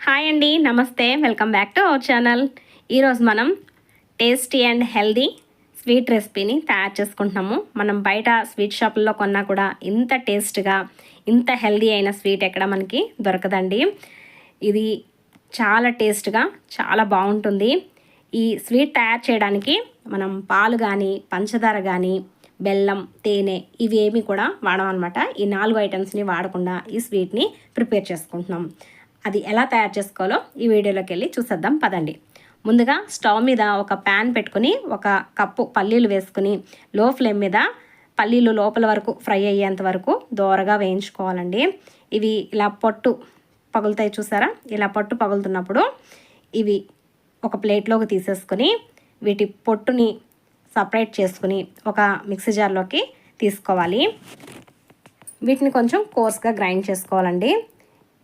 Hi అండి, నమస్తే. Welcome back to our channel. ఈరోజు మనం టేస్టీ అండ్ హెల్దీ స్వీట్ రెసిపీని తయారు చేసుకుంటున్నాము. మనం బయట స్వీట్ షాపుల్లో కొన్నా కూడా ఇంత టేస్ట్గా, ఇంత హెల్దీ అయిన స్వీట్ ఎక్కడ మనకి దొరకదండి. ఇది చాలా టేస్ట్గా, చాలా బాగుంటుంది. ఈ స్వీట్ తయారు చేయడానికి మనం పాలు కానీ, పంచదార కానీ, బెల్లం, తేనె ఇవేమి కూడా వాడమన్నమాట. ఈ 4 ఐటమ్స్ని వాడకుండా ఈ స్వీట్ని ప్రిపేర్ చేసుకుంటున్నాం. అది ఎలా తయారు చేసుకోవాలో ఈ వీడియోలోకి వెళ్ళి చూసేద్దాం పదండి. ముందుగా స్టవ్ మీద ఒక ప్యాన్ పెట్టుకుని 1 కప్పు పల్లీలు వేసుకుని లో ఫ్లేమ్ మీద పల్లీలు లోపల వరకు ఫ్రై అయ్యేంత వరకు దోరగా వేయించుకోవాలండి. ఇవి ఇలా పొట్టు పగులుతాయి చూసారా? ఇలా పొట్టు పగులుతున్నప్పుడు ఇవి ఒక ప్లేట్లోకి తీసేసుకొని వీటి పొట్టుని సపరేట్ చేసుకుని ఒక మిక్సీ జార్లోకి తీసుకోవాలి. వీటిని కొంచెం కోర్స్గా గ్రైండ్ చేసుకోవాలండి.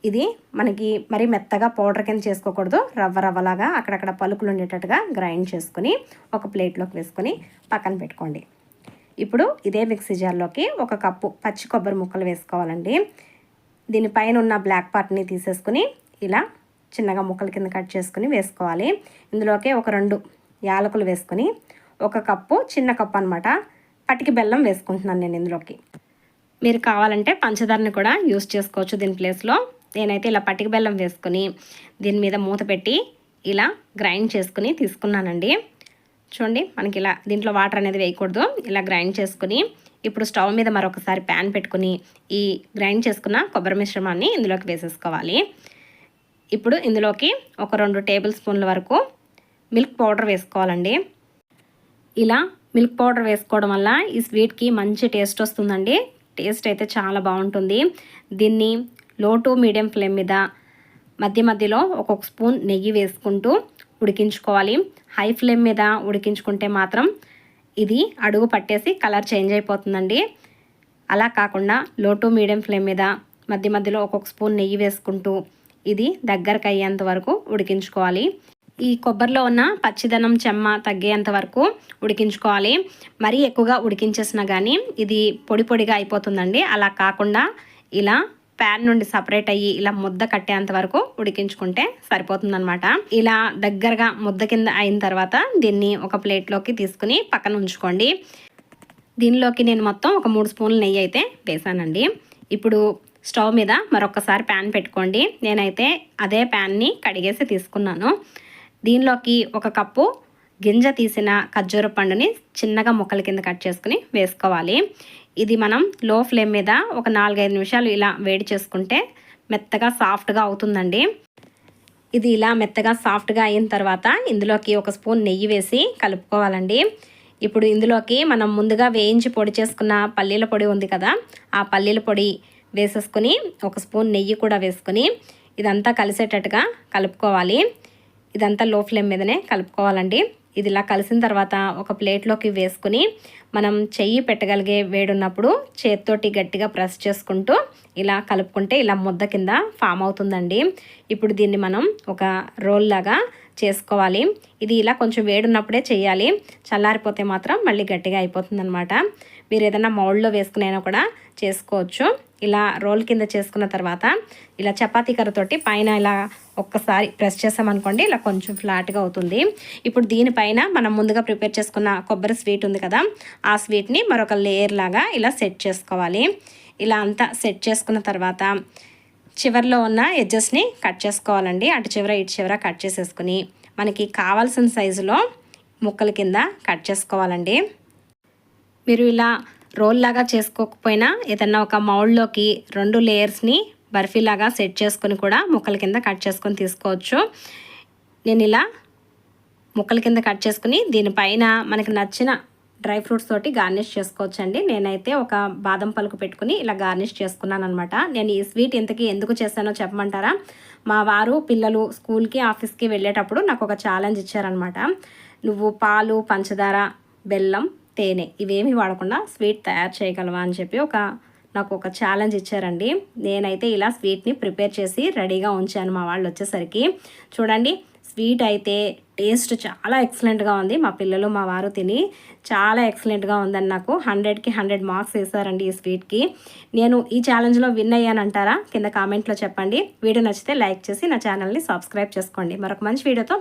ఇది మనకి మరి మెత్తగా పౌడర్ కింద చేసుకోకూడదు. రవ్వలాగా అక్కడక్కడ పలుకులు ఉండేటట్టుగా గ్రైండ్ చేసుకుని ఒక ప్లేట్లోకి వేసుకొని పక్కన పెట్టుకోండి. ఇప్పుడు ఇదే మిక్సీ జార్లోకి 1 కప్పు పచ్చి కొబ్బరి ముక్కలు వేసుకోవాలండి. దీనిపైన ఉన్న బ్లాక్ పార్ట్ని తీసేసుకుని ఇలా చిన్నగా ముక్కల కింద కట్ చేసుకుని వేసుకోవాలి. ఇందులోకి ఒక 2 యాలకులు వేసుకొని 1 కప్పు, చిన్న కప్పు అనమాట, పటికి బెల్లం వేసుకుంటున్నాను నేను ఇందులోకి. మీరు కావాలంటే పంచదారని కూడా యూస్ చేసుకోవచ్చు దీని ప్లేస్లో. నేనైతే ఇలా పటికి బెల్లం వేసుకొని దీని మీద మూత పెట్టి ఇలా గ్రైండ్ చేసుకుని తీసుకున్నానండి. చూడండి, మనకి ఇలా దీంట్లో వాటర్ అనేది వేయకూడదు. ఇలా గ్రైండ్ చేసుకుని ఇప్పుడు స్టవ్ మీద మరొకసారి ప్యాన్ పెట్టుకుని ఈ గ్రైండ్ చేసుకున్న కొబ్బరి మిశ్రమాన్ని ఇందులోకి వేసేసుకోవాలి. ఇప్పుడు ఇందులోకి ఒక 2 టేబుల్ స్పూన్ల వరకు మిల్క్ పౌడర్ వేసుకోవాలండి. ఇలా మిల్క్ పౌడర్ వేసుకోవడం వల్ల ఈ స్వీట్కి మంచి టేస్ట్ వస్తుందండి. టేస్ట్ అయితే చాలా బాగుంటుంది. దీన్ని లో టు మీడియం ఫ్లేమ్ మీద మధ్యలో ఒక్కొక్క స్పూన్ నెయ్యి వేసుకుంటూ ఉడికించుకోవాలి. హై ఫ్లేమ్ మీద ఉడికించుకుంటే మాత్రం ఇది అడుగు పట్టేసి కలర్ చేంజ్ అయిపోతుందండి. అలా కాకుండా లో టు మీడియం ఫ్లేమ్ మీద మధ్యలో ఒక్కొక్క స్పూన్ నెయ్యి వేసుకుంటూ ఇది దగ్గరకు అయ్యేంత వరకు ఉడికించుకోవాలి. ఈ కొబ్బరిలో ఉన్న పచ్చిదనం చెమ్మ తగ్గేంత వరకు ఉడికించుకోవాలి. మరీ ఎక్కువగా ఉడికించేసినా కానీ ఇది పొడి పొడిగా అయిపోతుందండి. అలా కాకుండా ఇలా ప్యాన్ నుండి సపరేట్ అయ్యి ఇలా ముద్ద కట్టేంత వరకు ఉడికించుకుంటే సరిపోతుందన్నమాట. ఇలా దగ్గరగా ముద్ద కింద అయిన తర్వాత దీన్ని ఒక ప్లేట్లోకి తీసుకుని పక్కన ఉంచుకోండి. దీనిలోకి నేను మొత్తం ఒక 3 స్పూన్ల నెయ్యి అయితే వేసానండి. ఇప్పుడు స్టవ్ మీద మరొకసారి ప్యాన్ పెట్టుకోండి. నేనైతే అదే ప్యాన్ని కడిగేసి తీసుకున్నాను. దీనిలోకి 1 కప్పు గింజ తీసిన ఖర్జూర పండుని చిన్నగా ముక్కల కింద కట్ చేసుకుని వేసుకోవాలి. ఇది మనం లో ఫ్లేమ్ మీద ఒక 4-5 నిమిషాలు ఇలా వేడి చేసుకుంటే మెత్తగా సాఫ్ట్గా అవుతుందండి. ఇది ఇలా మెత్తగా సాఫ్ట్గా అయిన తర్వాత ఇందులోకి 1 స్పూన్ నెయ్యి వేసి కలుపుకోవాలండి. ఇప్పుడు ఇందులోకి మనం ముందుగా వేయించి పొడి చేసుకున్న పల్లీల పొడి ఉంది కదా, ఆ పల్లీల పొడి వేసేసుకొని 1 స్పూన్ నెయ్యి కూడా వేసుకొని ఇదంతా కలిసేటట్టుగా కలుపుకోవాలి. ఇదంతా లో ఫ్లేమ్ మీదనే కలుపుకోవాలండి. ఇది ఇలా కలిసిన తర్వాత ఒక ప్లేట్లోకి వేసుకుని మనం చెయ్యి పెట్టగలిగే వేడున్నప్పుడు చేత్తోటి గట్టిగా ప్రెస్ చేసుకుంటూ ఇలా కలుపుకుంటే ఇలా ముద్ద కింద ఫామ్ అవుతుందండి. ఇప్పుడు దీన్ని మనం ఒక రోల్ లాగా చేసుకోవాలి. ఇది ఇలా కొంచెం వేడున్నప్పుడే చేయాలి. చల్లారిపోతే మాత్రం మళ్ళీ గట్టిగా అయిపోతుందన్నమాట. మీరు ఏదైనా మౌల్డ్లో వేసుకునైనా కూడా చేసుకోవచ్చు. ఇలా రోల్ కింద చేసుకున్న తర్వాత ఇలా చపాతీ కర్రతోటి పైన ఇలా ఒక్కసారి ప్రెస్ చేసామనుకోండి, ఇలా కొంచెం ఫ్లాట్గా అవుతుంది. ఇప్పుడు దీనిపైన మనం ముందుగా ప్రిపేర్ చేసుకున్న కొబ్బరి స్వీట్ ఉంది కదా, ఆ స్వీట్ని మరొక లేయర్ లాగా ఇలా సెట్ చేసుకోవాలి. ఇలా అంతా సెట్ చేసుకున్న తర్వాత చివరిలో ఉన్న ఎడ్జెస్ని కట్ చేసుకోవాలండి. అటు చివర ఇటు చివర కట్ చేసేసుకుని మనకి కావాల్సిన సైజులో ముక్కల కింద కట్ చేసుకోవాలండి. మీరు ఇలా రోల్ లాగా చేసుకోకపోయినా ఏదన్నా ఒక మౌల్డ్లోకి 2 లేయర్స్ని బర్ఫీలాగా సెట్ చేసుకొని కూడా ముక్కల కింద కట్ చేసుకొని తీసుకోవచ్చు. నేను ఇలా ముక్కల కింద కట్ చేసుకుని దీనిపైన మనకి నచ్చిన డ్రై ఫ్రూట్స్ తోటి గార్నిష్ చేసుకోవచ్చండి. నేనైతే ఒక బాదం పలుకు పెట్టుకుని ఇలా గార్నిష్ చేసుకున్నాను అనమాట. నేను ఈ స్వీట్ ఇంతకీ ఎందుకు చేశానో చెప్పమంటారా? మా వారు పిల్లలు స్కూల్కి ఆఫీస్కి వెళ్ళేటప్పుడు నాకు ఒక ఛాలెంజ్ ఇచ్చారనమాట. నువ్వు పాలు, పంచదార, బెల్లం, తేనె ఇవేమీ వాడకుండా స్వీట్ తయారు చేయగలవా అని చెప్పి ఒక నాకు ఒక ఛాలెంజ్ ఇచ్చారండి. నేనైతే ఇలా స్వీట్ని ప్రిపేర్ చేసి రెడీగా ఉంచాను మా వాళ్ళు వచ్చేసరికి. చూడండి, స్వీట్ అయితే టేస్ట్ చాలా ఎక్సలెంట్గా ఉంది. మా పిల్లలు మా వారు తిని చాలా ఎక్సలెంట్గా ఉందని నాకు 100కి 100 మార్క్స్ వేశారండి ఈ స్వీట్కి. నేను ఈ ఛాలెంజ్లో విన్ అయ్యానంటారా? కింద కామెంట్లో చెప్పండి. వీడియో నచ్చితే లైక్ చేసి నా ఛానల్ని సబ్స్క్రైబ్ చేసుకోండి. మరొక మంచి వీడియోతో